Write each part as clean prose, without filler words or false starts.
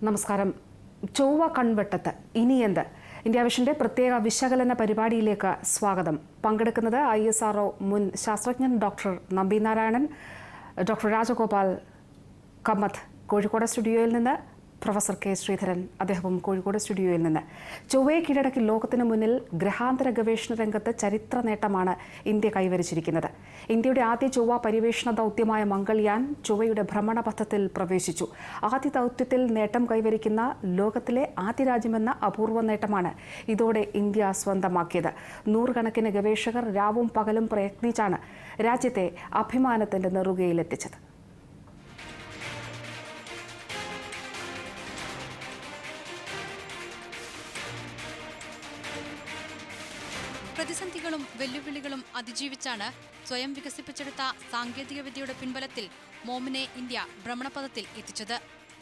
നമസ്കാരം. ചൊവ്വ കൺവെട്ടത്ത് ഇനിയെന്ത്? ഇന്ത്യ വിഷന്റെ പ്രത്യേക വിശകലന പരിപാടിയിലേക്ക് സ്വാഗതം. പങ്കെടുക്കുന്നത് ISRO മുൻ ശാസ്ത്രജ്ഞൻ ഡോക്ടർ നമ്പി നാരായണൻ, ഡോക്ടർ രാജഗോപാൽ കമ്മത്ത് കോഴിക്കോട് സ്റ്റുഡിയോയിൽ നിന്ന്, പ്രൊഫസർ കെ ശ്രീധരൻ അദ്ദേഹവും കോഴിക്കോട് സ്റ്റുഡിയോയിൽ നിന്ന്. ചൊവ്വയെ കീഴടക്കി ലോകത്തിന് മുന്നിൽ ഗ്രഹാന്തര ഗവേഷണ രംഗത്ത് ചരിത്ര നേട്ടമാണ് ഇന്ത്യ കൈവരിച്ചിരിക്കുന്നത്. ഇന്ത്യയുടെ ആദ്യ ചൊവ്വ പര്യവേഷണ ദൗത്യമായ മംഗൾയാൻ ചൊവ്വയുടെ ഭ്രമണപഥത്തിൽ പ്രവേശിച്ചു. ആദ്യ ദൗത്യത്തിൽ നേട്ടം കൈവരിക്കുന്ന ലോകത്തിലെ ആദ്യ രാജ്യമെന്ന അപൂർവ നേട്ടമാണ് ഇതോടെ ഇന്ത്യ സ്വന്തമാക്കിയത്. നൂറുകണക്കിന് ഗവേഷകർ രാവും പകലും പ്രയത്നിച്ചാണ് രാജ്യത്തെ അഭിമാനത്തിന്റെ നെറുകയിലെത്തിച്ചത്. പ്രതിസന്ധികളും വെല്ലുവിളികളും അതിജീവിച്ചാണ് സ്വയം വികസിപ്പിച്ചെടുത്ത സാങ്കേതികവിദ്യയുടെ പിൻബലത്തിൽ മോമിനെ ഇന്ത്യ ഭ്രമണപഥത്തിൽ എത്തിച്ചത്.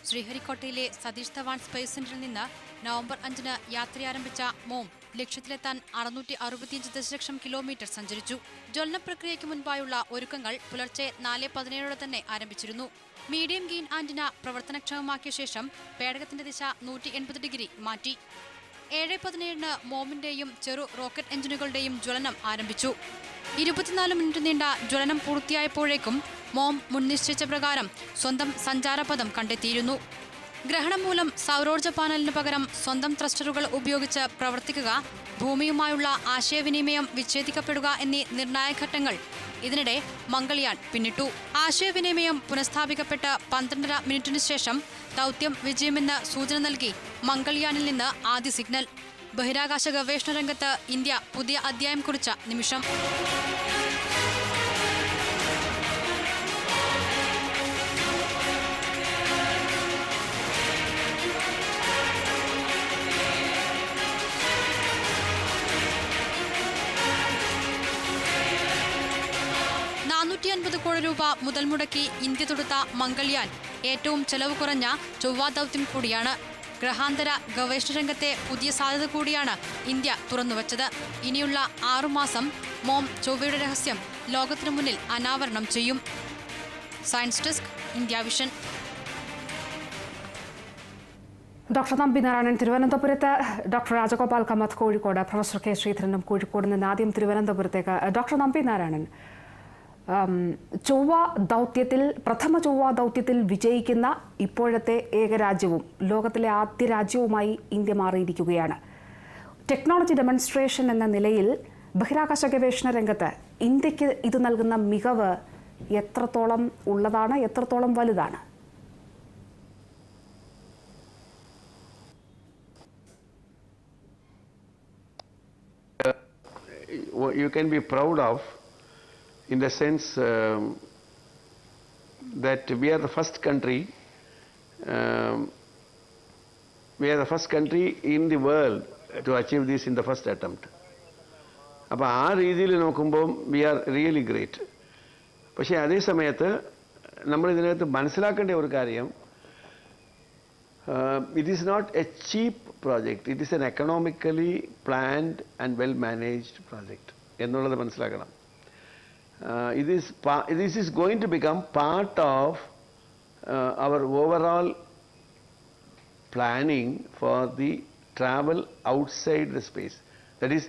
ശ്രീഹരിക്കോട്ടയിലെ സതീഷ് ധവാൻ സ്പേസ് സെന്ററിൽ നിന്ന് നവംബർ 5-ന് യാത്രയാരംഭിച്ച മോം ലക്ഷ്യത്തിലെത്താൻ 665 ദശലക്ഷം കിലോമീറ്റർ സഞ്ചരിച്ചു. ജ്വലന പ്രക്രിയയ്ക്ക് മുൻപായുള്ള ഒരുക്കങ്ങൾ പുലർച്ചെ 4:17 തന്നെ ആരംഭിച്ചിരുന്നു. മീഡിയം ഗെയിൻ ആന്റിന പ്രവർത്തനക്ഷമമാക്കിയ ശേഷം പേടകത്തിന്റെ ദിശ 180 ഡിഗ്രി മാറ്റി. 7:17-ന് മോമിന്റെയും ചെറു റോക്കറ്റ് എഞ്ചിനുകളുടെയും ജ്വലനം ആരംഭിച്ചു. 24 മിനിറ്റ് നീണ്ട ജ്വലനം പൂർത്തിയായപ്പോഴേക്കും മോം മുൻനിശ്ചയിച്ച പ്രകാരം സ്വന്തം സഞ്ചാരപഥം കണ്ടെത്തിയിരുന്നു. ഗ്രഹണം മൂലം സൗരോർജ്ജ പാനലിന് പകരം സ്വന്തം ത്രസ്റ്ററുകൾ ഉപയോഗിച്ച് പ്രവർത്തിക്കുക, ഭൂമിയുമായുള്ള ആശയവിനിമയം വിച്ഛേദിക്കപ്പെടുക എന്നീ നിർണായക ഘട്ടങ്ങൾ ഇതിനിടെ മംഗൾയാൻ പിന്നിട്ടു. ആശയവിനിമയം പുനഃസ്ഥാപിക്കപ്പെട്ട് 12.5 മിനിറ്റിനു ശേഷം ദൗത്യം വിജയമെന്ന് സൂചന നൽകി മംഗൾയാനിൽ നിന്ന് ആദ്യ സിഗ്നൽ. ബഹിരാകാശ ഗവേഷണ രംഗത്ത് ഇന്ത്യ പുതിയ അധ്യായം കുറിച്ച നിമിഷം. $450 കോടി മുതൽ മുടക്കി ഇന്ത്യ തൊടുത്ത മംഗൾയാൻ ഏറ്റവും ചെലവ് കുറഞ്ഞ ചൊവ്വ ദൗത്യം കൂടിയാണ്. ഗ്രഹാന്തര ഗവേഷണ രംഗത്തെ പുതിയ സാധ്യത കൂടിയാണ് ഇന്ത്യ തുറന്നുവച്ചത്. ഇനിയുള്ള 6 മാസം മോം ചൊവ്വയുടെ രഹസ്യം ലോകത്തിനു മുന്നിൽ അനാവരണം ചെയ്യും. Science desk, India vision. Doctor Nambi Narayanan തിരുവനന്തപുരത്ത്, doctor Rajagopal Kammath Kozhikode, professor K ശ്രീധരനും കോഴിക്കോട് നിന്ന്. ആദ്യം തിരുവനന്തപുരത്തേക്ക്. ഡോക്ടർ നമ്പി നാരായണൻ, പ്രഥമ ചൊവ്വ ദൗത്യത്തിൽ വിജയിക്കുന്ന ഇപ്പോഴത്തെ ഏകരാജ്യവും ലോകത്തിലെ ആദ്യ രാജ്യവുമായി ഇന്ത്യ മാറിയിരിക്കുകയാണ്. ടെക്നോളജി ഡെമോൺസ്ട്രേഷൻ എന്ന നിലയിൽ ബഹിരാകാശ ഗവേഷണ രംഗത്ത് ഇന്ത്യക്ക് ഇത് നൽകുന്ന മികവ് എത്രത്തോളം ഉള്ളതാണ്, എത്രത്തോളം വലുതാണ്? You can be proud of, in the sense that we are the first country in the world to achieve this in the first attempt. അപ്പോൾ ആ രീതിയിൽ നോക്കുമ്പോൾ we are really great. പക്ഷേ അതേ സമയത്ത് നമ്മൾ ഇതിനകത്ത് മനസ്സിലാക്കേണ്ട ഒരു കാര്യം, it is not a cheap project, it is an economically planned and well managed project എന്നുള്ളത് മനസ്സിലാക്കണം. This is going to become part of our overall planning for the travel outside the space. That is,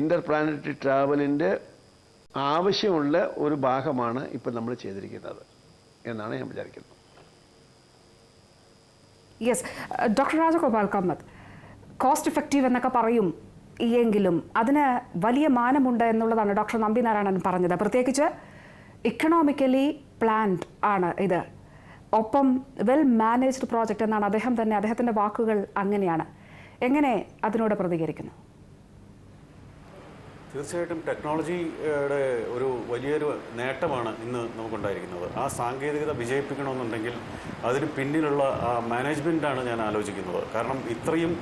interplanetary travelന്റെ ആവശ്യമുള്ള ഒരു ഭാഗമാണ് ഇപ്പോൾ നമ്മൾ ചെയ്തിരിക്കുന്നത് എന്നാണ് ഞാൻ വിചാരിക്കുന്നത്. Yes, doctor Rajagopal Kamath, cost effective എന്നൊക്കെ പറയും എങ്കിലും അതിന് വലിയ മാനമുണ്ട് എന്നുള്ളതാണ് ഡോക്ടർ നമ്പി നാരായണൻ പറഞ്ഞത്. പ്രത്യേകിച്ച് ഇക്കണോമിക്കലി പ്ലാൻഡ് ആണ് ഇത്, ഒപ്പം വെൽ മാനേജ്ഡ് പ്രോജക്റ്റ് എന്നാണ് അദ്ദേഹത്തിൻ്റെ വാക്കുകൾ അങ്ങനെയാണ്. എങ്ങനെ അതിനോട് പ്രതികരിക്കുന്നു? തീർച്ചയായിട്ടും ടെക്നോളജിയുടെ ഒരു വലിയൊരു നേട്ടമാണ് ഇന്ന് നമുക്കുണ്ടായിരിക്കുന്നത്. ആ സാങ്കേതികത വിജയിപ്പിക്കണമെന്നുണ്ടെങ്കിൽ അതിന് പിന്നിലുള്ള ആ മാനേജ്മെൻറ്റാണ് ഞാൻ ആലോചിക്കുന്നത്. കാരണം ഇത്രയും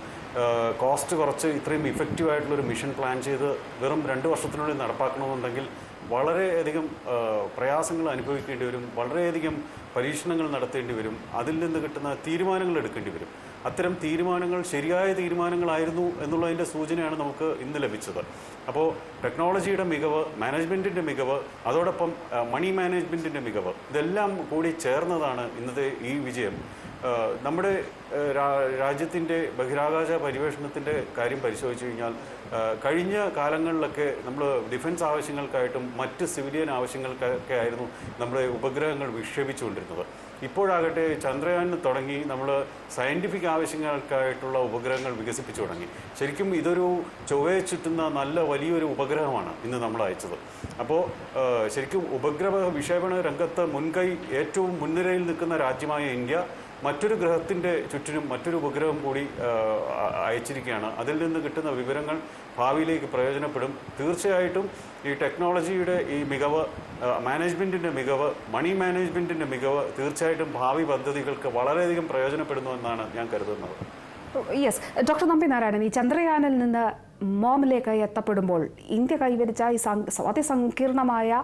കോസ്റ്റ് കുറച്ച് ഇത്രയും ഇഫക്റ്റീവായിട്ടുള്ളൊരു മിഷൻ പ്ലാൻ ചെയ്ത് വെറും 2 വർഷത്തിനുള്ളിൽ നടപ്പാക്കണമെന്നുണ്ടെങ്കിൽ വളരെയധികം പ്രയാസങ്ങൾ അനുഭവിക്കേണ്ടി വരും, വളരെയധികം പരീക്ഷണങ്ങൾ നടത്തേണ്ടി വരും, അതിൽ നിന്ന് കിട്ടുന്ന തീരുമാനങ്ങൾ എടുക്കേണ്ടി വരും. അത്തരം തീരുമാനങ്ങൾ ശരിയായ തീരുമാനങ്ങളായിരുന്നു എന്നുള്ളതിൻ്റെ സൂചനയാണ് നമുക്ക് ഇന്ന് ലഭിച്ചത്. അപ്പോൾ ടെക്നോളജിയുടെ മികവ്, മാനേജ്മെൻറ്റിൻ്റെ മികവ്, അതോടൊപ്പം മണി മാനേജ്മെൻറ്റിൻ്റെ മികവ്, ഇതെല്ലാം കൂടി ചേർന്നതാണ് ഇന്നത്തെ ഈ വിജയം. നമ്മുടെ രാജ്യത്തിൻ്റെ ബഹിരാകാശ പര്യവേഷണത്തിൻ്റെ കാര്യം പരിശോധിച്ച് കഴിഞ്ഞാൽ കഴിഞ്ഞ കാലങ്ങളിലൊക്കെ നമ്മൾ ഡിഫൻസ് ആവശ്യങ്ങൾക്കായിട്ടും മറ്റ് സിവിലിയൻ ആവശ്യങ്ങൾക്കൊക്കെ ആയിരുന്നു നമ്മുടെ ഉപഗ്രഹങ്ങൾ വിക്ഷേപിച്ചുകൊണ്ടിരുന്നത്. ഇപ്പോഴാകട്ടെ ചന്ദ്രയാനിൽ തുടങ്ങി നമ്മൾ സയൻറ്റിഫിക് ആവശ്യങ്ങൾക്കായിട്ടുള്ള ഉപഗ്രഹങ്ങൾ വികസിപ്പിച്ചു തുടങ്ങി. ശരിക്കും ഇതൊരു ചൊവ്വയെ ചുറ്റുന്ന നല്ല വലിയൊരു ഉപഗ്രഹമാണ് ഇന്ന് നമ്മൾ അയച്ചത്. അപ്പോൾ ശരിക്കും ഉപഗ്രഹ വിക്ഷേപണ രംഗത്ത് ഏറ്റവും മുൻനിരയിൽ നിൽക്കുന്ന രാജ്യമായ ഇന്ത്യ മറ്റൊരു ഗ്രഹത്തിൻ്റെ ചുറ്റിനും മറ്റൊരു ഉപഗ്രഹം കൂടി അയച്ചിരിക്കുകയാണ്. അതിൽ നിന്ന് കിട്ടുന്ന വിവരങ്ങൾ ഭാവിയിലേക്ക് പ്രയോജനപ്പെടും. തീർച്ചയായിട്ടും ഈ ടെക്നോളജിയുടെ ഈ മികവ്, മാനേജ്മെൻറ്റിൻ്റെ മികവ്, മണി മാനേജ്മെൻറ്റിൻ്റെ മികവ് തീർച്ചയായിട്ടും ഭാവി പദ്ധതികൾക്ക് വളരെയധികം പ്രയോജനപ്പെടുന്നുവെന്നാണ് ഞാൻ കരുതുന്നത്. യെസ്, ഡോക്ടർ നമ്പി നാരായണൻ, ഈ ചന്ദ്രയാനിൽ നിന്ന് മോമിലേക്ക് എത്തപ്പെടുമ്പോൾ ഇന്ത്യ കൈവരിച്ച ഈ അതിസങ്കീർണമായ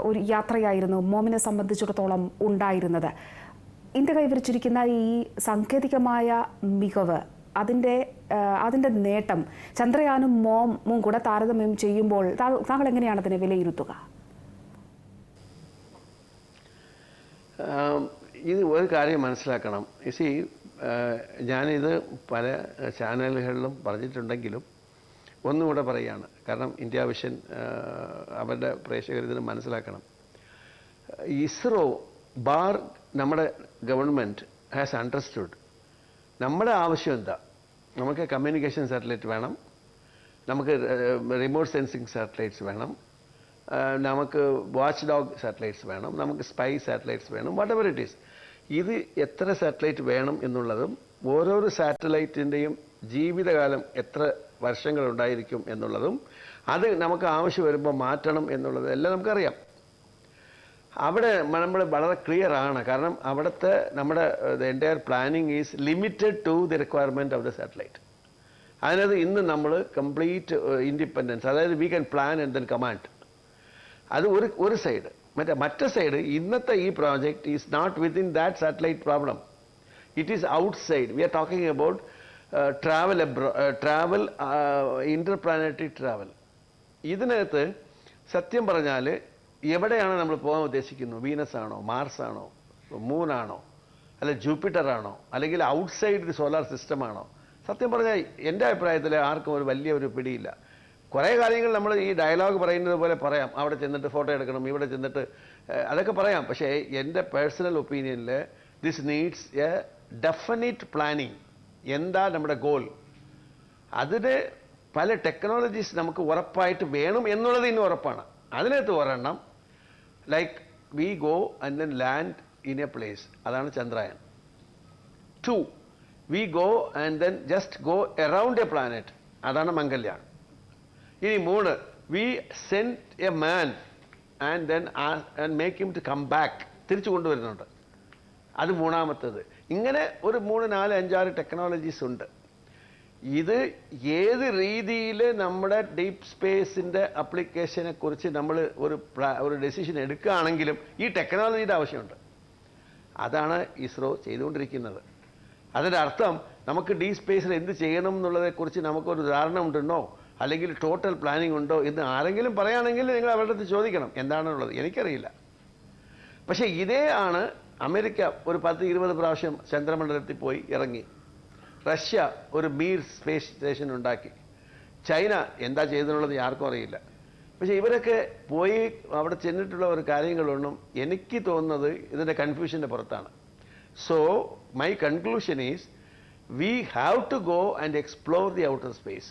ഒരു യാത്രയായിരുന്നു മോമിനെ സംബന്ധിച്ചിടത്തോളം ഉണ്ടായിരുന്നത്. ഇന്ത്യ കൈവരിച്ചിരിക്കുന്ന ഈ സാങ്കേതികമായ മികവ്, അതിൻ്റെ നേട്ടം ചന്ദ്രയാനും മോമും കൂടെ താരതമ്യം ചെയ്യുമ്പോൾ താങ്കൾ എങ്ങനെയാണ് അതിനെ വിലയിരുത്തുക? ഇത് ഒരു കാര്യം മനസ്സിലാക്കണം. ഞാനിത് പല ചാനലുകളിലും പറഞ്ഞിട്ടുണ്ടെങ്കിലും ഒന്നുകൂടെ പറയുകയാണ്. കാരണം ഇന്ത്യ വിഷൻ അവരുടെ പ്രേക്ഷകർ ഇതിന് മനസ്സിലാക്കണം. ഇസ്രോ നമ്മുടെ ഗവൺമെൻറ് ഹാസ് അണ്ടർസ്റ്റുഡ് നമ്മുടെ ആവശ്യം എന്താ. നമുക്ക് കമ്മ്യൂണിക്കേഷൻ സാറ്റലൈറ്റ് വേണം, നമുക്ക് റിമോട്ട് സെൻസിങ് സാറ്റലൈറ്റ്സ് വേണം, നമുക്ക് വാച്ച് ഡോഗ് സാറ്റലൈറ്റ്സ് വേണം, നമുക്ക് സ്പൈ സാറ്റലൈറ്റ്സ് വേണം, വാട്ട് എവർ ഇറ്റ് ഈസ്. ഇത് എത്ര സാറ്റലൈറ്റ് വേണം എന്നുള്ളതും ഓരോരോ സാറ്റലൈറ്റിൻ്റെയും ജീവിതകാലം എത്ര വർഷങ്ങളുണ്ടായിരിക്കും എന്നുള്ളതും അത് നമുക്ക് ആവശ്യം വരുമ്പോൾ മാറ്റണം എന്നുള്ളതും എല്ലാം നമുക്കറിയാം. അവിടെ നമ്മൾ വളരെ ക്ലിയർ ആണ്. കാരണം അവിടുത്തെ നമ്മുടെ entire planning is limited to the requirement of the satellite. അതിനകത്ത് ഇന്ന് നമ്മൾ കംപ്ലീറ്റ് ഇൻഡിപെൻഡൻസ്, അതായത് we can plan and then command. അത് ഒരു സൈഡ്. മറ്റേ സൈഡ്, ഇന്നത്തെ ഈ project is not within that satellite problem. It is outside. We are talking about travel, interplanetary travel. ഇതിനകത്ത് സത്യം പറഞ്ഞാൽ എവിടെയാണ് നമ്മൾ പോകാൻ ഉദ്ദേശിക്കുന്നത്? വീനസ് ആണോ, മാർസ് ആണോ, മൂണാണോ, അല്ലെ ജൂപ്പിറ്റർ ആണോ, അല്ലെങ്കിൽ ഔട്ട്സൈഡ് ദി സോലാർ സിസ്റ്റം ആണോ? സത്യം പറഞ്ഞാൽ എൻ്റെ അഭിപ്രായത്തിൽ ആർക്കും ഒരു വലിയൊരു പിടിയില്ല. കുറേ കാര്യങ്ങൾ നമ്മൾ ഈ ഡയലോഗ് പറയുന്നത് പോലെ പറയാം. അവിടെ ചെന്നിട്ട് ഫോട്ടോ എടുക്കണം, ഇവിടെ ചെന്നിട്ട് അതൊക്കെ പറയാം. പക്ഷേ എൻ്റെ പേഴ്സണൽ ഒപ്പീനിയനിൽ this needs a definite planning. എന്താ നമ്മുടെ ഗോൾ? അതിന് പല ടെക്നോളജീസ് നമുക്ക് ഉറപ്പായിട്ട് വേണം എന്നുള്ളത് ഇന്ന് ഉറപ്പാണ്. അതിനകത്ത് ഒരെണ്ണം, like we go and then land in a place, അതാണ് Chandrayaan. 2, we go and then just go around a planet, അതാണ് മംഗൾയാൻ. ഇനി 3, we send a man and then make him to come back, തിരിച്ചു കൊണ്ടുവരുന്നുണ്ട്, അത് 3ാമത്തേത്. ഇങ്ങനെ ഒരു 3, 4, 5, 6 ടെക്നോളജീസ് ഉണ്ട്. ഇത് ഏത് രീതിയിൽ നമ്മുടെ ഡീപ്പ് സ്പേസിൻ്റെ അപ്ലിക്കേഷനെ കുറിച്ച് നമ്മൾ ഒരു ഡെസിഷൻ എടുക്കുകയാണെങ്കിലും ഈ ടെക്നോളജിയുടെ ആവശ്യമുണ്ട്. അതാണ് ഇസ്രോ ചെയ്തുകൊണ്ടിരിക്കുന്നത്. അതിൻ്റെ അർത്ഥം നമുക്ക് ഡീപ്പ് സ്പേസിൽ എന്ത് ചെയ്യണം എന്നുള്ളതിനെക്കുറിച്ച് നമുക്കൊരു ധാരണ ഉണ്ടെന്നോ അല്ലെങ്കിൽ ടോട്ടൽ പ്ലാനിങ് ഉണ്ടോ എന്ന് ആരെങ്കിലും പറയുകയാണെങ്കിൽ നിങ്ങൾ അവരുടെ അടുത്ത് ചോദിക്കണം എന്താണെന്നുള്ളത്. എനിക്കറിയില്ല. പക്ഷേ ഇതേ ആണ് അമേരിക്ക ഒരു 10-20 പ്രാവശ്യം ചന്ദ്രമണ്ഡലത്തിൽ പോയി ഇറങ്ങി. റഷ്യ ഒരു മീർ സ്പേസ് സ്റ്റേഷൻ ഉണ്ടാക്കി. ചൈന എന്താ ചെയ്തെന്നുള്ളത് ആർക്കും അറിയില്ല. പക്ഷേ ഇവരൊക്കെ പോയി അവിടെ ചെന്നിട്ടുള്ള ഒരു കാര്യങ്ങളൊന്നും എനിക്ക് തോന്നുന്നത് ഇതിൻ്റെ കൺഫ്യൂഷൻ്റെ പുറത്താണ്. So my conclusion is we have to go and explore the outer space.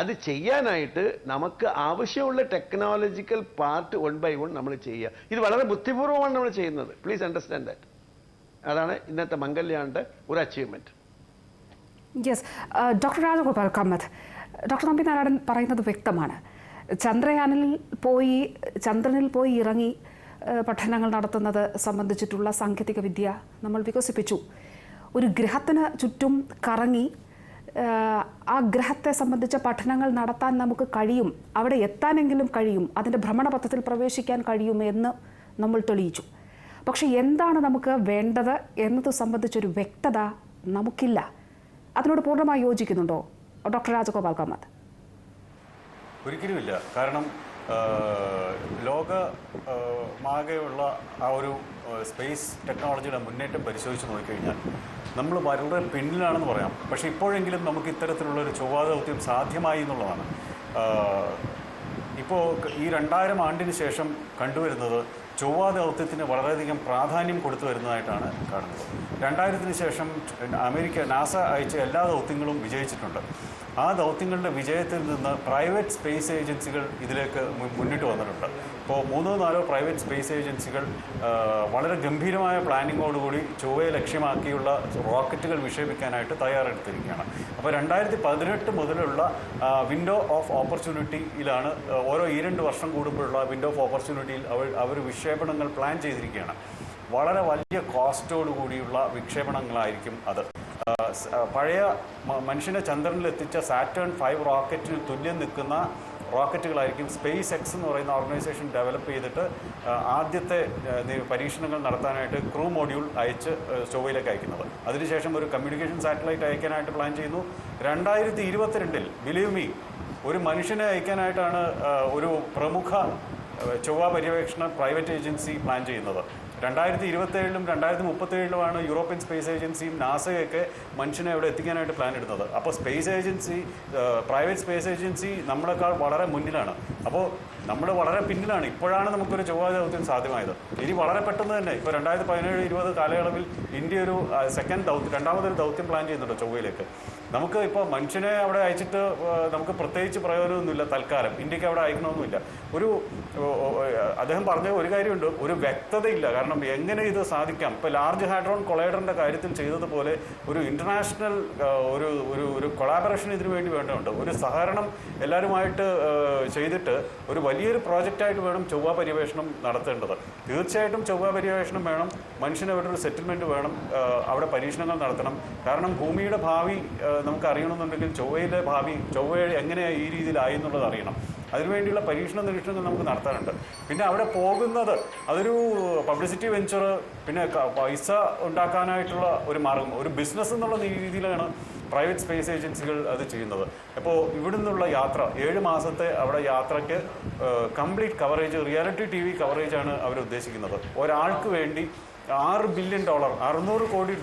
അത് ചെയ്യാനായിട്ട് നമുക്ക് ആവശ്യമുള്ള ടെക്നോളജിക്കൽ പാർട്ട് 1 by 1 നമ്മൾ ചെയ്യുക. ഇത് വളരെ ബുദ്ധിപൂർവ്വമാണ് നമ്മൾ ചെയ്യുന്നത്. Please understand that. അതാണ് ഇന്നത്തെ മംഗൾയാൻ്റെ ഒരു achievement. Yes, doctor Rajagopal Kamath, doctor Nambi Narayanan പറയുന്നത് വ്യക്തമാണ്. ചന്ദ്രനിൽ പോയി ഇറങ്ങി പഠനങ്ങൾ നടത്തുന്നത് സംബന്ധിച്ചിട്ടുള്ള സാങ്കേതിക വിദ്യ നമ്മൾ വികസിപ്പിച്ചു. ഒരു ഗ്രഹത്തിന് ചുറ്റും കറങ്ങി ആ ഗ്രഹത്തെ സംബന്ധിച്ച പഠനങ്ങൾ നടത്താൻ നമുക്ക് കഴിയും, അവിടെ എത്താനെങ്കിലും കഴിയും, അതിൻ്റെ ഭ്രമണപഥത്തിൽ പ്രവേശിക്കാൻ കഴിയും എന്ന് നമ്മൾ തെളിയിച്ചു. പക്ഷെ എന്താണ് നമുക്ക് വേണ്ടത് എന്നത് സംബന്ധിച്ചൊരു വ്യക്തത നമുക്കില്ല. അതിനോട് പൂർണ്ണമായി യോജിക്കുന്നുണ്ടോ ഡോക്ടർ രാജഗോപാൽ കാമത്ത്? ഒരിക്കലുമില്ല. കാരണം ലോകമാകെയുള്ള ആ ഒരു സ്പേസ് ടെക്നോളജിയുടെ മുന്നേറ്റം പരിശോധിച്ച് നോക്കിക്കഴിഞ്ഞാൽ നമ്മൾ വളരെ പിന്നിലാണെന്ന് പറയാം. പക്ഷേ ഇപ്പോഴെങ്കിലും നമുക്ക് ഇത്തരത്തിലുള്ളൊരു ചൊവ്വാ ദൗത്യം സാധ്യമായി എന്നുള്ളതാണ്. ഇപ്പോൾ ഈ 2000 ആണ്ടിന് ശേഷം കണ്ടുവരുന്നത് ചൊവ്വാ ദൗത്യത്തിന് വളരെയധികം പ്രാധാന്യം കൊടുത്തു വരുന്നതായിട്ടാണ് കാണുന്നത്. 2000-ന് ശേഷം നാസ അയച്ച എല്ലാ ദൗത്യങ്ങളും വിജയിച്ചിട്ടുണ്ട്. ആ ദൗത്യങ്ങളുടെ വിജയത്തിൽ നിന്ന് പ്രൈവറ്റ് സ്പേസ് ഏജൻസികൾ ഇതിലേക്ക് മുന്നിട്ട് വന്നിട്ടുണ്ട്. ഇപ്പോൾ 3-4 പ്രൈവറ്റ് സ്പേസ് ഏജൻസികൾ വളരെ ഗംഭീരമായ പ്ലാനിങ്ങോടുകൂടി ചൊവ്വയെ ലക്ഷ്യമാക്കിയുള്ള റോക്കറ്റുകൾ വിക്ഷേപിക്കാനായിട്ട് തയ്യാറെടുത്തിരിക്കുകയാണ്. അപ്പോൾ 2018 മുതലുള്ള വിൻഡോ ഓഫ് ഓപ്പർച്യൂണിറ്റിയിലാണ്, ഓരോ 2 വർഷം കൂടുമ്പോഴുള്ള വിൻഡോ ഓഫ് ഓപ്പർച്യൂണിറ്റിയിൽ അവർ വിക്ഷേപണങ്ങൾ പ്ലാൻ ചെയ്തിരിക്കുകയാണ്. വളരെ വലിയ കോസ്റ്റോടുകൂടിയുള്ള വിക്ഷേപണങ്ങളായിരിക്കും അത്. പഴയ മനുഷ്യനെ ചന്ദ്രനിലെത്തിച്ച സാറ്റേൺ 5 റോക്കറ്റിന് തുല്യം നിൽക്കുന്ന റോക്കറ്റുകളായിരിക്കും സ്പേസ് എക്സ് എന്ന് പറയുന്ന ഓർഗനൈസേഷൻ ഡെവലപ്പ് ചെയ്തിട്ട് ആദ്യത്തെ പരീക്ഷണങ്ങൾ നടത്താനായിട്ട് ക്രൂ മൊഡ്യൂൾ അയച്ച് ചൊവ്വയിലേക്ക് അയക്കുന്നത്. അതിനുശേഷം ഒരു കമ്മ്യൂണിക്കേഷൻ സാറ്റലൈറ്റ് അയക്കാനായിട്ട് പ്ലാൻ ചെയ്യുന്നു. 2022-ൽ ബിലീവ് മീ, ഒരു മനുഷ്യനെ അയക്കാനായിട്ടാണ് ഒരു പ്രമുഖ ചൊവ്വ പര്യവേക്ഷണ പ്രൈവറ്റ് ഏജൻസി പ്ലാൻ ചെയ്യുന്നത്. 2027-ലും 2037-ലുമാണ് യൂറോപ്യൻ സ്പേസ് ഏജൻസിയും നാസയൊക്കെ മനുഷ്യനെ അവിടെ എത്തിക്കാനായിട്ട് പ്ലാൻ ഇടുന്നത്. അപ്പോൾ space agency, private space agency നമ്മളെക്കാൾ വളരെ മുന്നിലാണ്. അപ്പോൾ നമ്മൾ വളരെ പിന്നിലാണ്. ഇപ്പോഴാണ് നമുക്കൊരു ചൊവ്വാ ദൗത്യം സാധ്യമായത്. ഇനി വളരെ പെട്ടെന്ന് തന്നെ ഇപ്പോൾ 2017-20 കാലയളവിൽ ഇന്ത്യ ഒരു രണ്ടാമതൊരു ദൗത്യം പ്ലാൻ ചെയ്യുന്നുണ്ട് ചൊവ്വയിലേക്ക്. നമുക്ക് ഇപ്പോൾ മനുഷ്യനെ അവിടെ അയച്ചിട്ട് നമുക്ക് പ്രത്യേകിച്ച് പ്രയോജനമൊന്നുമില്ല. തൽക്കാലം ഇന്ത്യക്ക് അവിടെ അയക്കണമെന്നില്ല. അദ്ദേഹം പറഞ്ഞ ഒരു കാര്യമുണ്ട്, ഒരു വ്യക്തതയില്ല. കാരണം എങ്ങനെ ഇത് സാധിക്കാം? ഇപ്പോൾ ലാർജ് ഹാഡ്രോൺ കൊളൈഡറിൻ്റെ കാര്യത്തിൽ ചെയ്തതുപോലെ ഒരു ഇൻ്റർനാഷണൽ ഒരു കൊളാബറേഷൻ ഇതിനു വേണ്ടി വേണ്ടതുണ്ട്. ഒരു സഹകരണം എല്ലാവരുമായിട്ട് ചെയ്തിട്ട് ഒരു വലിയൊരു പ്രോജക്റ്റായിട്ട് വേണം ചൊവ്വ പര്യവേഷണം നടത്തേണ്ടത്. തീർച്ചയായിട്ടും ചൊവ്വ പര്യവേഷണം വേണം. മനുഷ്യന് അവിടെ ഒരു സെറ്റിൽമെൻറ്റ് വേണം. അവിടെ പരീക്ഷണങ്ങൾ നടത്തണം. കാരണം ഭൂമിയുടെ ഭാവി നമുക്ക് അറിയണമെന്നുണ്ടെങ്കിൽ ചൊവ്വയിലെ ഭാവി, ചൊവ്വ എങ്ങനെയാണ് ഈ രീതിയിലായി എന്നുള്ളത് അറിയണം. അതിനുവേണ്ടിയുള്ള നിരീക്ഷണങ്ങൾ നമുക്ക് നടത്താനുണ്ട്. പിന്നെ അവിടെ പോകുന്നത് അതൊരു പബ്ലിസിറ്റി വെഞ്ചർ, പിന്നെ പൈസ ഉണ്ടാക്കാനായിട്ടുള്ള ഒരു മാർഗം, ഒരു ബിസിനസ് എന്നുള്ള രീതിയിലാണ് പ്രൈവറ്റ് സ്പേസ് ഏജൻസികൾ അത് ചെയ്യുന്നത്. അപ്പോൾ ഇവിടെ നിന്നുള്ള യാത്ര, 7 മാസത്തെ അവിടെ യാത്രയ്ക്ക് കംപ്ലീറ്റ് കവറേജ്, റിയാലിറ്റി TV കവറേജാണ് അവർ ഉദ്ദേശിക്കുന്നത്. ഒരാൾക്ക് വേണ്ടി $6 ബില്യൺ, $600 കോടി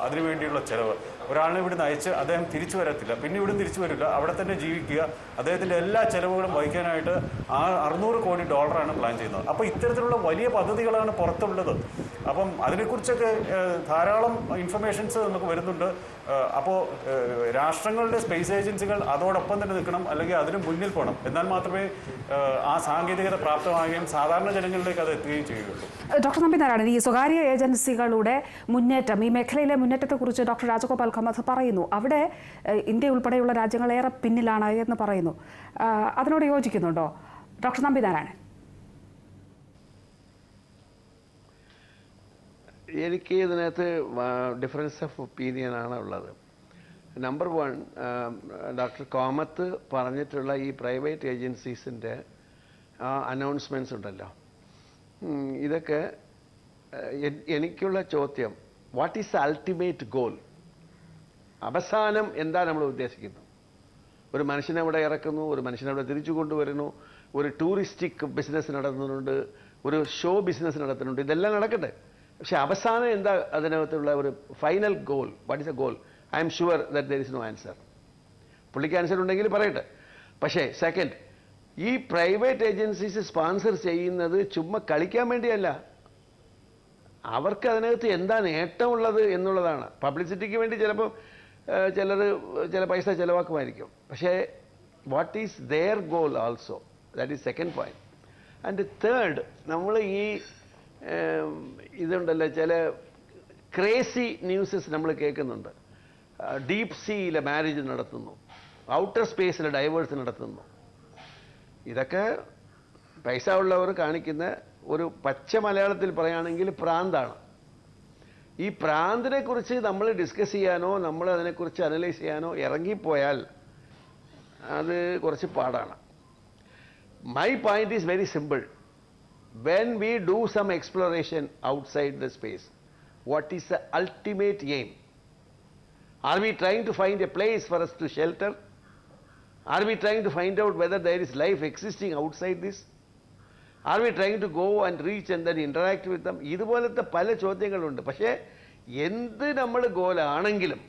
അതിനുവേണ്ടിയുള്ള ചിലവ്. ഒരാളിനെ ഇവിടുന്ന് അയച്ച് അദ്ദേഹം തിരിച്ചു വരത്തില്ല, പിന്നെ ഇവിടുന്ന് തിരിച്ചു വരില്ല, അവിടെ തന്നെ ജീവിക്കുക, അദ്ദേഹത്തിൻ്റെ എല്ലാ ചിലവുകളും വഹിക്കാനായിട്ട് $600 കോടി പ്ലാൻ ചെയ്യുന്നത്. അപ്പോൾ ഇത്തരത്തിലുള്ള വലിയ പദ്ധതികളാണ് പുറത്തുള്ളത്. അപ്പം അതിനെക്കുറിച്ചൊക്കെ ധാരാളം ഇൻഫർമേഷൻസ് നമുക്ക് വരുന്നുണ്ട്. അപ്പോൾ രാഷ്ട്രങ്ങളുടെ സ്പേസ് ഏജൻസികൾ അതോടൊപ്പം തന്നെ നിൽക്കണം, അല്ലെങ്കിൽ അതിന് മുന്നിൽ പോകണം. എന്നാൽ മാത്രമേ ആ സാങ്കേതികത പ്രാപ്തമാകുകയും സാധാരണ ജനങ്ങളിലേക്ക് അത് എത്തുകയും ചെയ്യുകയുള്ളൂ. ഡോക്ടർ നമ്പിനാരായണൻ, ഈ സ്വകാര്യ ഏജൻസികളുടെ മുന്നേറ്റം, ഈ മേഖലയിലെ മുന്നേറ്റത്തെക്കുറിച്ച് ഡോക്ടർ രാജഗോപാൽ കമത്ത് പറയുന്നു. അവിടെ ഇന്ത്യ ഉൾപ്പെടെയുള്ള രാജ്യങ്ങൾ ഏറെ പിന്നിലാണ് എന്ന് പറയുന്നു. അതിനോട് യോജിക്കുന്നുണ്ടോ ഡോക്ടർ നമ്പിനാരായണൻ? എനിക്ക് ഇതിനകത്ത് ഡിഫറൻസ് ഓഫ് ഒപ്പീനിയനാണ് ഉള്ളത്. നമ്പർ 1, ഡോക്ടർ കാമത്ത് പറഞ്ഞിട്ടുള്ള ഈ പ്രൈവറ്റ് ഏജൻസീസിൻ്റെ അനൗൺസ്മെൻറ്റ്സ് ഉണ്ടല്ലോ, ഇതൊക്കെ എനിക്കുള്ള ചോദ്യം, what is the ultimate goal? അവസാനം എന്താ നമ്മൾ ഉദ്ദേശിക്കുന്നത്? ഒരു മനുഷ്യനെ അവിടെ ഇറക്കുന്നു, ഒരു മനുഷ്യനെ അവിടെ തിരിച്ചു കൊണ്ടുവരുന്നു, ഒരു ടൂറിസ്റ്റിക് ബിസിനസ് നടത്തുന്നുണ്ട്, ഒരു ഷോ ബിസിനസ് നടത്തുന്നുണ്ട്, ഇതെല്ലാം നടക്കട്ടെ. പക്ഷെ അവസാനം എന്താ അതിനകത്തുള്ള ഒരു final goal? What is a goal? I am sure that there is no answer. പുള്ളിക്ക് ആൻസർ ഉണ്ടെങ്കിൽ പറയട്ടെ. പക്ഷേ സെക്കൻഡ്, ഈ പ്രൈവറ്റ് ഏജൻസീസ് സ്പോൺസർ ചെയ്യുന്നത് ചുമ്മാ കളിക്കാൻ വേണ്ടിയല്ല. അവർക്ക് അതിനകത്ത് എന്താ നേട്ടമുള്ളത് എന്നുള്ളതാണ്. പബ്ലിസിറ്റിക്ക് വേണ്ടി ചിലപ്പോൾ ചില പൈസ ചിലവാക്കുമായിരിക്കും. പക്ഷേ what is their goal also? That is second point. And third, നമ്മൾ ഈ ഇതുണ്ടല്ലോ, ചില ക്രേസി ന്യൂസസ് നമ്മൾ കേൾക്കുന്നുണ്ട്. ഡീപ് സീയിലെ മാരേജ് നടത്തുന്നു, ഔട്ടർ സ്പേസിലെ ഡൈവേഴ്സ് നടത്തുന്നു. ഇതൊക്കെ പൈസ ഉള്ളവർ കാണിക്കുന്ന ഒരു പച്ച മലയാളത്തിൽ പറയുകയാണെങ്കിൽ പ്രാന്താണ്. ഈ പ്രാന്തിനെ കുറിച്ച് നമ്മൾ ഡിസ്കസ് ചെയ്യാനോ നമ്മൾ അതിനെക്കുറിച്ച് അനലൈസ് ചെയ്യാനോ ഇറങ്ങിപ്പോയാൽ അത് കുറച്ച് പാടാണ്. My point is very simple. When we do some exploration outside the space, what is the ultimate aim? Are we trying to find a place for us to shelter? Are we trying to find out whether there is life existing outside this? Are we trying to go and reach and then interact with them? ഇതുപോലത്തെ പല ചോദ്യങ്ങളുണ്ട്. പക്ഷേ എന്ത് നമ്മൾ ഗോലാണെങ്കിലും,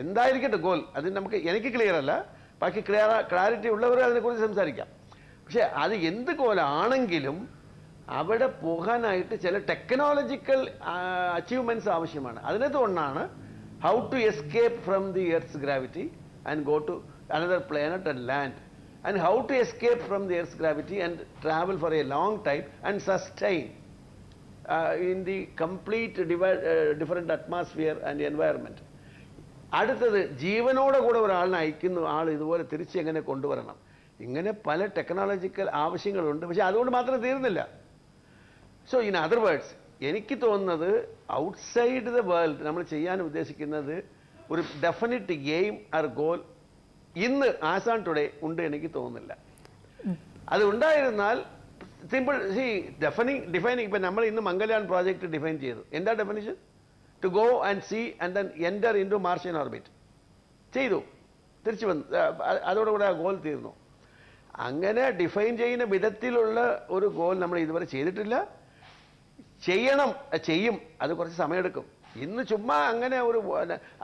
എന്തായിരിക്കട്ടെ goal, അത് എനിക്ക് clear അല്ല, ബാക്കി ക്ലാരിറ്റി ഉള്ളവർ അതിനെക്കുറിച്ച് സംസാരിക്കാം. പക്ഷേ അത് എന്ത് ഗോലാണെങ്കിലും അവിടെ പോകാനായിട്ട് ചില ടെക്നോളജിക്കൽ അച്ചീവ്മെൻറ്റ്സ് ആവശ്യമാണ്. അതിനകത്ത് ഒന്നാണ് how to escape from the earth's gravity and go to another planet and land, and how to escape from the Earth's gravity and travel for a long time and sustain in the complete different atmosphere and environment. അടുത്തത് ജീവനോടെ കൂടെ ഒരാളിനെ അയക്കുന്നു, ആൾ ഇതുപോലെ തിരിച്ച് എങ്ങനെ കൊണ്ടുവരണം. ഇങ്ങനെ പല ടെക്നോളജിക്കൽ ആവശ്യങ്ങളുണ്ട്. പക്ഷെ അതുകൊണ്ട് മാത്രം തീർന്നില്ല. സോ ഇൻ അതർ വേർഡ്സ്, എനിക്ക് തോന്നുന്നത് ഔട്ട്സൈഡ് ദ വേൾഡ് നമ്മൾ ചെയ്യാൻ ഉദ്ദേശിക്കുന്നത് ഒരു ഡെഫിനിറ്റ് എയിം ആർ ഗോൾ ഇന്ന് ആസ് ആൺ ടുഡേ ഉണ്ട് എനിക്ക് തോന്നുന്നില്ല. അത് ഉണ്ടായിരുന്നാൽ സിമ്പിൾ ഡിഫൈനിങ് ഇപ്പം നമ്മൾ ഇന്ന് മംഗൾയാൻ പ്രോജക്റ്റ് ഡിഫൈൻ ചെയ്തു. എന്താ definition? To go and see and then enter into Martian orbit ചെയ്തു, തിരിച്ചു വന്നു, അതോടുകൂടെ ആ ഗോൾ തീർന്നു. അങ്ങനെ ഡിഫൈൻ ചെയ്യുന്ന വിധത്തിലുള്ള ഒരു ഗോൾ നമ്മൾ ഇതുവരെ ചെയ്തിട്ടില്ല. ചെയ്യും, അത് കുറച്ച് സമയമെടുക്കും. ഇന്ന് ചുമ്മാ അങ്ങനെ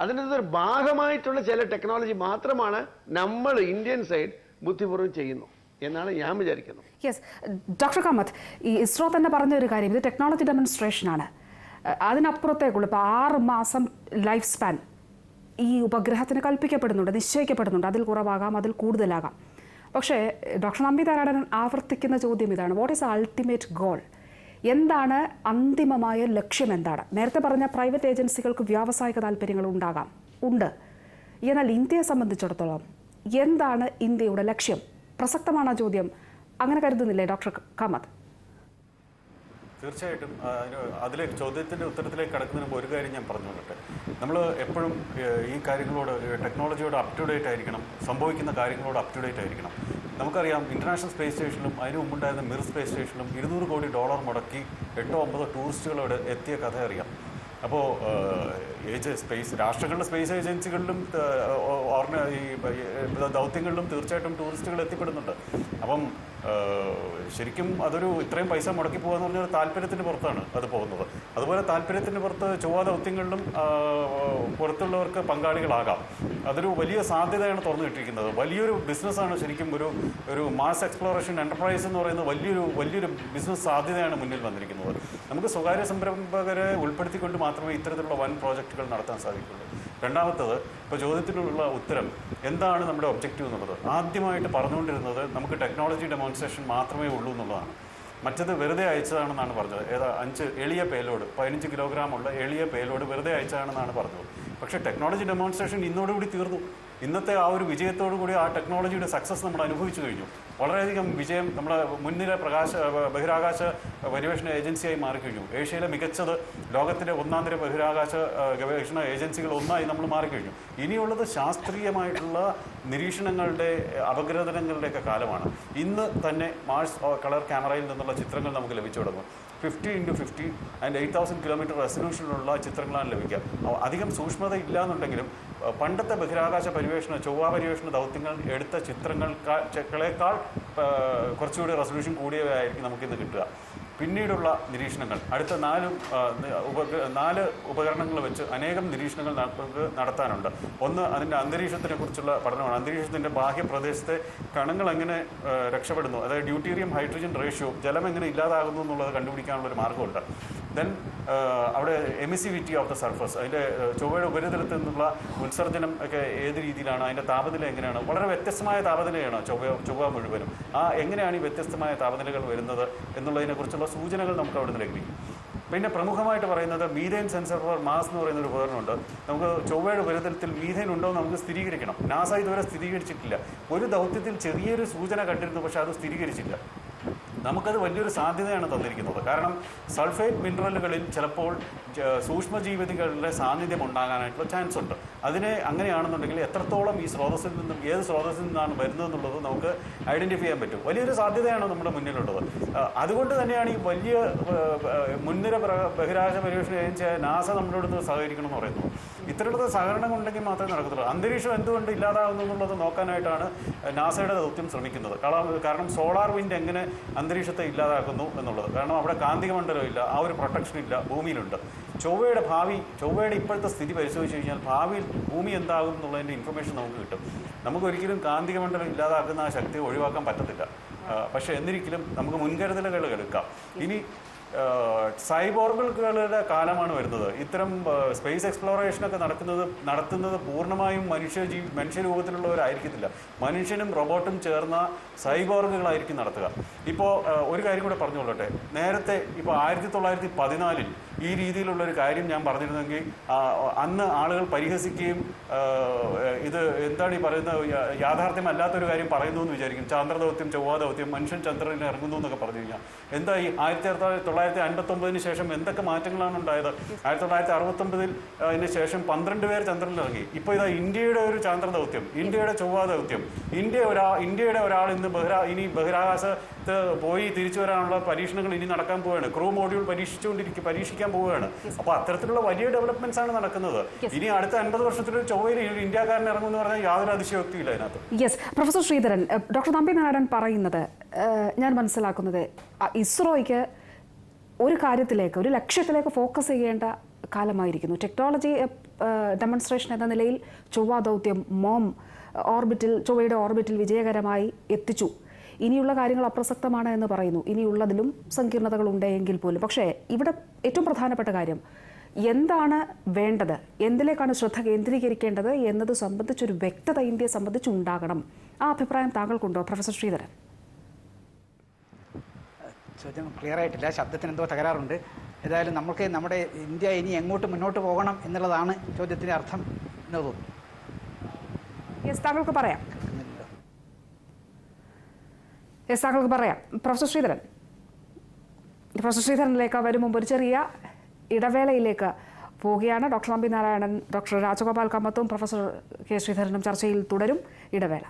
അതിനൊരു ഭാഗമായിട്ടുള്ള ചില ടെക്നോളജി മാത്രമാണ് നമ്മൾ ഇന്ത്യൻ സൈഡ് ബുദ്ധിപൂർവ്വം ചെയ്യുന്നു എന്നാണ് ഞാൻ വിചാരിക്കുന്നത്. യെസ്, ഡോക്ടർ കാമത്ത്, ഈ ഇസ്രോ തന്നെ പറഞ്ഞ ഒരു കാര്യം, ഇത് ടെക്നോളജി ഡെമോൺസ്ട്രേഷനാണ്. അതിനപ്പുറത്തേക്കുള്ള ഇപ്പോൾ 6 മാസം ലൈഫ് സ്പാൻ ഈ ഉപഗ്രഹത്തിന് കൽപ്പിക്കപ്പെടുന്നുണ്ട്, നിശ്ചയിക്കപ്പെടുന്നുണ്ട്. അതിൽ കുറവാകാം, അതിൽ കൂടുതലാകാം. പക്ഷേ ഡോക്ടർ നമ്പിനാരായണൻ ആവർത്തിക്കുന്ന ചോദ്യം ഇതാണ്: വാട്ട് ഈസ് അൾട്ടിമേറ്റ് ഗോൾ? എന്താണ് അന്തിമമായ ലക്ഷ്യം? എന്താണ്? നേരത്തെ പറഞ്ഞ പ്രൈവറ്റ് ഏജൻസികൾക്ക് വ്യാവസായിക താല്പര്യങ്ങൾ ഉണ്ട്. എന്നാൽ ഇന്ത്യയെ സംബന്ധിച്ചിടത്തോളം എന്താണ് ഇന്ത്യയുടെ ലക്ഷ്യം? പ്രസക്തമാണ് ആ ചോദ്യം. അങ്ങനെ കരുതുന്നില്ലേ ഡോക്ടർ കാമത്ത്? തീർച്ചയായിട്ടും അതിലെ ചോദ്യത്തിൻ്റെ ഉത്തരത്തിലേക്ക് കടക്കുന്നതിന് മുമ്പ് ഒരു കാര്യം ഞാൻ പറഞ്ഞുകൊള്ളട്ടെ. നമ്മൾ എപ്പോഴും ഈ കാര്യങ്ങളോട്, ടെക്നോളജിയോട് അപ് ടു ഡേറ്റ് ആയിരിക്കണം, സംഭവിക്കുന്ന കാര്യങ്ങളോട് അപ് ടു ഡേറ്റ് ആയിരിക്കണം. നമുക്കറിയാം, ഇൻ്റർനാഷണൽ സ്പേസ് സ്റ്റേഷനിലും അതിന് മുമ്പുണ്ടായിരുന്ന മിർ സ്പേസ് സ്റ്റേഷനിലും $200 കോടി മുടക്കി 8-9 ടൂറിസ്റ്റുകൾ അവിടെ എത്തിയ കഥ അറിയാം. അപ്പോൾ രാഷ്ട്രങ്ങളുടെ സ്പേസ് ഏജൻസികളിലും ഈ ദൗത്യങ്ങളിലും തീർച്ചയായിട്ടും ടൂറിസ്റ്റുകൾ എത്തിപ്പെടുന്നുണ്ട്. അപ്പം ശരിക്കും അതൊരു ഇത്രയും പൈസ മുടക്കി പോകുക എന്ന് പറഞ്ഞൊരു താല്പര്യത്തിന് പുറത്താണ് അത് പോകുന്നത്. അതുപോലെ താല്പര്യത്തിന് പുറത്ത് ചൊവ്വ ദൗത്യങ്ങളിലും പുറത്തുള്ളവർക്ക് പങ്കാളികളാകാം. അതൊരു വലിയ സാധ്യതയാണ് തുറന്നുകിട്ടിരിക്കുന്നത്. വലിയൊരു ബിസിനസ്സാണ് ശരിക്കും. ഒരു മാസ് എക്സ്പ്ലോറേഷൻ എൻ്റർപ്രൈസ് എന്ന് പറയുന്നത് വലിയൊരു ബിസിനസ് സാധ്യതയാണ് മുന്നിൽ വന്നിരിക്കുന്നത്. നമുക്ക് സ്വകാര്യ സംരംഭകരെ ഉൾപ്പെടുത്തിക്കൊണ്ട് മാത്രമേ ഇത്തരത്തിലുള്ള വൻ പ്രോജക്റ്റുകൾ നടത്താൻ സാധിക്കുള്ളൂ. രണ്ടാമത്തത്, ഇപ്പോൾ ചോദ്യത്തിനുള്ള ഉത്തരം എന്താണ് നമ്മുടെ ഒബ്ജക്റ്റീവ് എന്നുള്ളത് ആദ്യമായിട്ട് പറഞ്ഞുകൊണ്ടിരുന്നത് നമുക്ക് ടെക്നോളജി ഡെമോൺസ്ട്രേഷൻ മാത്രമേ ഉള്ളൂ എന്നുള്ളതാണ്. മറ്റത് വെറുതെ അയച്ചതാണെന്നാണ് പറഞ്ഞത്. 5 എളിയ പേലോഡ്, 15 കിലോഗ്രാമുള്ള എളിയ പേലോഡ് വെറുതെ അയച്ചതാണെന്നാണ് പറഞ്ഞത്. പക്ഷേ ടെക്നോളജി ഡെമോൺസ്ട്രേഷൻ ഇന്നോടുകൂടി തീർന്നു. ഇന്നത്തെ ആ ഒരു വിജയത്തോടു കൂടി ആ ടെക്നോളജിയുടെ സക്സസ് നമ്മൾ അനുഭവിച്ചു കഴിഞ്ഞു. വളരെയധികം വിജയം നമ്മുടെ മുൻനിര ബഹിരാകാശ പര്യവേഷണ ഏജൻസിയായി മാറിക്കഴിഞ്ഞു. ഏഷ്യയിലെ മികച്ചത്, ലോകത്തിലെ ഒന്നാന്തര ബഹിരാകാശ ഗവേഷണ ഏജൻസികൾ ഒന്നായി നമ്മൾ മാറിക്കഴിഞ്ഞു. ഇനിയുള്ളത് ശാസ്ത്രീയമായിട്ടുള്ള നിരീക്ഷണങ്ങളുടെ, അപഗ്രഥനങ്ങളുടെയൊക്കെ കാലമാണ്. ഇന്ന് തന്നെ മാർസ് കളർ ക്യാമറയിൽ നിന്നുള്ള ചിത്രങ്ങൾ നമുക്ക് ലഭിച്ചു തുടങ്ങും. 50x50 ആൻഡ് 8000 കിലോമീറ്റർ റെസൊല്യൂഷനിലുള്ള ചിത്രങ്ങളാണ് ലഭിക്കുക. അധികം സൂക്ഷ്മത ഇല്ലാന്നുണ്ടെങ്കിലും പണ്ടത്തെ ബഹിരാകാശ ചൊവ്വ പര്യവേഷണ ദൗത്യങ്ങൾ എടുത്ത ചിത്രങ്ങളേക്കാൾ കുറച്ചുകൂടി റെസൊല്യൂഷൻ കൂടിയവയായിരിക്കും നമുക്കിന്ന് കിട്ടുക. പിന്നീടുള്ള നിരീക്ഷണങ്ങൾ, അടുത്ത 4 ഉപകരണങ്ങൾ വെച്ച് അനേകം നിരീക്ഷണങ്ങൾ നമുക്ക് നടത്താനുണ്ട്. ഒന്ന്, അതിൻ്റെ അന്തരീക്ഷത്തിനെ കുറിച്ചുള്ള പഠനമാണ്. അന്തരീക്ഷത്തിൻ്റെ ബാഹ്യപ്രദേശത്തെ കണങ്ങൾ എങ്ങനെ രക്ഷപ്പെടുന്നു, അതായത് ഡ്യൂട്ടീരിയം ഹൈഡ്രജൻ റേഷ്യോ, ജലം എങ്ങനെ ഇല്ലാതാകുന്നു എന്നുള്ളത് കണ്ടുപിടിക്കാനുള്ളൊരു മാർഗ്ഗമുണ്ട്. ദെൻ അവിടെ എമിസിവിറ്റി ഓഫ് ദ സർഫസ്, അതിൻ്റെ ചൊവ്വയുടെ ഉപരിതലത്തിൽ നിന്നുള്ള ഉത്സർജനം ഒക്കെ ഏത് രീതിയിലാണ്, അതിൻ്റെ താപനില എങ്ങനെയാണ്, വളരെ വ്യത്യസ്തമായ താപനിലയാണ് ചൊവ്വ മുഴുവനും. എങ്ങനെയാണ് ഈ വ്യത്യസ്തമായ താപനിലകൾ വരുന്നത് എന്നുള്ളതിനെക്കുറിച്ചുള്ള സൂചനകൾ നമുക്ക് അവിടെ നിന്ന് ലഭിക്കും. പിന്നെ പ്രമുഖമായിട്ട് പറയുന്നത് മീഥേൻ സെൻസർ ഫോർ മാസ് എന്ന് പറയുന്നൊരു ഉപകരണമുണ്ട്. നമുക്ക് ചൊവ്വയുടെ ഉപരിതലത്തിൽ മീഥേൻ ഉണ്ടോ എന്ന് നമുക്ക് സ്ഥിരീകരിക്കണം. നാസ ഇതുവരെ സ്ഥിരീകരിച്ചിട്ടില്ല. ഒരു ദൗത്യത്തിൽ ചെറിയൊരു സൂചന കണ്ടിരുന്നു, പക്ഷേ അത് സ്ഥിരീകരിച്ചില്ല. നമുക്കത് വലിയൊരു സാധ്യതയാണ് തന്നിരിക്കുന്നത്. കാരണം സൾഫേറ്റ് മിനറലുകളിൽ ചിലപ്പോൾ സൂക്ഷ്മജീവികളുടെ സാന്നിധ്യം ഉണ്ടാകാനായിട്ടുള്ള ചാൻസ് ഉണ്ട്. അങ്ങനെയാണെന്നുണ്ടെങ്കിൽ എത്രത്തോളം ഈ സ്രോതസ്സിൽ നിന്നും ഏത് സ്രോതസ്സിൽ നിന്നാണ് വരുന്നതെന്നുള്ളത് നമുക്ക് ഐഡൻറ്റിഫൈ ചെയ്യാൻ പറ്റും. വലിയൊരു സാധ്യതയാണ് നമ്മുടെ മുന്നിലുള്ളത്. അതുകൊണ്ട് തന്നെയാണ് ഈ വലിയ മുൻനിര ബഹിരാകാശ പര്യവേഷണ ഏജൻസിയായ നാസ നമ്മളോട് സഹകരിക്കണം എന്ന് പറയുന്നത്. ഇത്തരത്തിലുള്ള സഹകരണം ഉണ്ടെങ്കിൽ മാത്രമേ നടക്കത്തുള്ളൂ. അന്തരീക്ഷം എന്തുകൊണ്ട് ഇല്ലാതാകുന്നു എന്നുള്ളത് നോക്കാനായിട്ടാണ് നാസയുടെ ദൗത്യം ശ്രമിക്കുന്നത്. കാരണം സോളാർ വിൻഡ് എങ്ങനെ അന്തരീക്ഷത്തെ ഇല്ലാതാക്കുന്നു എന്നുള്ളത്. കാരണം അവിടെ കാന്തിക മണ്ഡലം ഇല്ല, ആ ഒരു പ്രൊട്ടക്ഷൻ ഇല്ല, ഭൂമിയിലുണ്ട്. ചൊവ്വയുടെ ഇപ്പോഴത്തെ സ്ഥിതി പരിശോധിച്ച് കഴിഞ്ഞാൽ ഭാവിയിൽ ഭൂമി എന്താകും എന്നുള്ളതിൻ്റെ ഇൻഫർമേഷൻ നമുക്ക് കിട്ടും. നമുക്കൊരിക്കലും കാന്തിക മണ്ഡലം ഇല്ലാതാക്കുന്ന ആ ശക്തി ഒഴിവാക്കാൻ പറ്റത്തില്ല. പക്ഷേ എന്നിരിക്കലും നമുക്ക് മുൻകരുതലുകൾ എടുക്കാം. ഇനി സൈബോർഗുകളുടെ കാലമാണ് വരുന്നത്. ഇത്തരം സ്പേസ് എക്സ്പ്ലോറേഷനൊക്കെ നടത്തുന്നത് പൂർണ്ണമായും മനുഷ്യരൂപത്തിലുള്ളവരായിരിക്കത്തില്ല. മനുഷ്യനും റോബോട്ടും ചേർന്ന സൈബോർഗുകളായിരിക്കും നടത്തുക. ഇപ്പോൾ ഒരു കാര്യം കൂടെ പറഞ്ഞുകൊള്ളട്ടെ. നേരത്തെ ഇപ്പോൾ 1914 ഈ രീതിയിലുള്ളൊരു കാര്യം ഞാൻ പറഞ്ഞിരുന്നെങ്കിൽ അന്ന് ആളുകൾ പരിഹസിക്കുകയും ഇത് എന്താണ് ഈ പറയുന്നത് യാഥാർത്ഥ്യമല്ലാത്തൊരു കാര്യം പറയുന്നു എന്ന് വിചാരിക്കും. ചന്ദ്രദൗത്യം, ചൊവ്വാ ദൗത്യം, മനുഷ്യൻ ചന്ദ്രനിൽ ഇറങ്ങുന്നു എന്നൊക്കെ പറഞ്ഞു കഴിഞ്ഞാൽ എന്തായി? 1959 ശേഷം എന്തൊക്കെ മാറ്റങ്ങളാണ് ഉണ്ടായത്? 1969 ശേഷം 12 പേർ ചന്ദ്രനിൽ ഇറങ്ങി. ഇപ്പോൾ ഇതാ ഇന്ത്യയുടെ ഒരു ചന്ദ്രദൗത്യം, ഇന്ത്യയുടെ ചൊവ്വാ ദൗത്യം, ഇന്ത്യയുടെ ഒരാൾ ഇനി ബഹിരാകാശത്ത് പോയി തിരിച്ചു വരാനുള്ള പരീക്ഷണങ്ങൾ ഇനി നടക്കാൻ പോവുകയാണ്. ക്രൂ മോഡ്യൂൾ പരീക്ഷിക്കാൻ പോവുകയാണ്. അപ്പോൾ അത്തരത്തിലുള്ള വലിയ ഡെവലപ്മെന്റ്സ് ആണ് നടക്കുന്നത്. ഇനി അടുത്ത 50 വർഷത്തിൽ ചൊവ്വയിൽ ഇന്ത്യക്കാരൻ ഇറങ്ങുമെന്ന് പറഞ്ഞാൽ യാതൊരു അതിശയോക്തിയില്ല അതിനകത്ത്. Yes, professor Sreedharan, doctor Nambi Narayanan പറയുന്നത് ഞാൻ മനസ്സിലാക്കുന്നത് ഇസ്രോയ്ക്ക് ഒരു കാര്യത്തിലേക്ക്, ഒരു ലക്ഷ്യത്തിലേക്ക് ഫോക്കസ് ചെയ്യേണ്ട കാലമായിരിക്കുന്നു. ടെക്നോളജി ഡെമോൺസ്ട്രേഷൻ എന്ന നിലയിൽ ചൊവ്വാ ദൗത്യം ചൊവ്വയുടെ ഓർബിറ്റിൽ വിജയകരമായി എത്തിച്ചു. ഇനിയുള്ള കാര്യങ്ങൾ അപ്രസക്തമാണ് എന്ന് പറയുന്നു. ഇനിയുള്ളതിലും സങ്കീർണതകൾ ഉണ്ടെങ്കിൽ പോലും. പക്ഷേ ഇവിടെ ഏറ്റവും പ്രധാനപ്പെട്ട കാര്യം എന്താണ് വേണ്ടത്, എന്തിലേക്കാണ് ശ്രദ്ധ കേന്ദ്രീകരിക്കേണ്ടത് എന്നത് സംബന്ധിച്ചൊരു വ്യക്തത ഇന്ത്യയെ സംബന്ധിച്ചുണ്ടാകണം. ആ അഭിപ്രായം താങ്കൾക്കുണ്ടോ, പ്രൊഫസർ ശ്രീധരൻ? ചോദ്യം ക്ലിയർ ആയിട്ടില്ല, ശബ്ദത്തിന് എന്തോ തകരാറുണ്ട്. ഏതായാലും നമ്മുടെ ഇന്ത്യ ഇനി എങ്ങോട്ട് മുന്നോട്ട് പോകണം എന്നുള്ളതാണ് ചോദ്യത്തിൻ്റെ അർത്ഥം എന്ന് തോന്നുന്നു. യെസ്, താങ്കൾക്ക് പറയാം. പ്രൊഫസർ ശ്രീധരനിലേക്ക് വരും മുമ്പ് ഒരു ചെറിയ ഇടവേളയിലേക്ക് പോവുകയാണ്. ഡോക്ടർ നമ്പി നാരായണൻ, ഡോക്ടർ രാജഗോപാൽ കമ്മത്തും പ്രൊഫസർ കെ ശ്രീധരനും ചർച്ചയിൽ തുടരും. ഇടവേള.